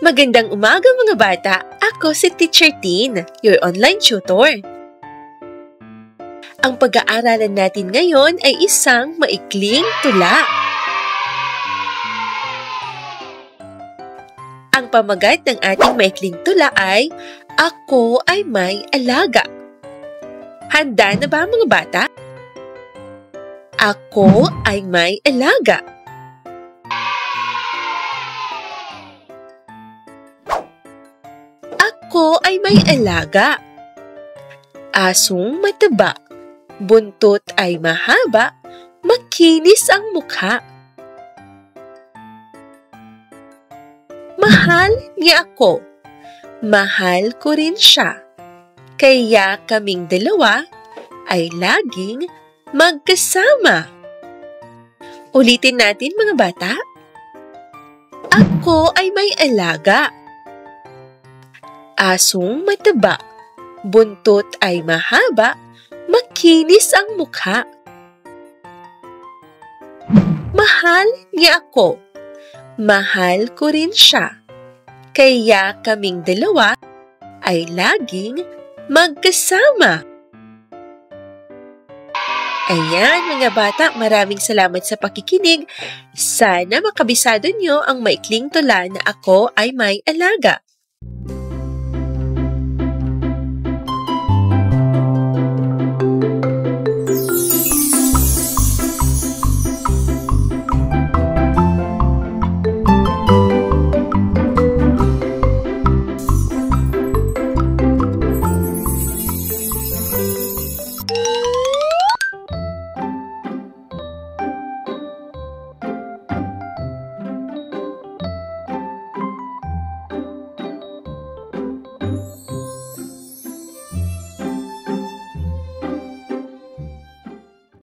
Magandang umaga mga bata! Ako si Teacher Tin, your online tutor. Ang pag-aaralan natin ngayon ay isang maikling tula. Ang pamagat ng ating maikling tula ay Ako ay may alaga. Handa na ba mga bata? Ako ay may alaga. Ako ay may alaga. Asong mataba, buntot ay mahaba, makinis ang mukha. Mahal niya ako. Mahal ko rin siya. Kaya kaming dalawa ay laging magkasama. Ulitin natin mga bata. Ako ay may alaga. Asong mataba, buntot ay mahaba, makinis ang mukha. Mahal niya ako. Mahal ko rin siya. Kaya kaming dalawa ay laging magkasama. Ayan mga bata, maraming salamat sa pakikinig. Sana makabisado nyo ang maikling tula na Ako ay may alaga.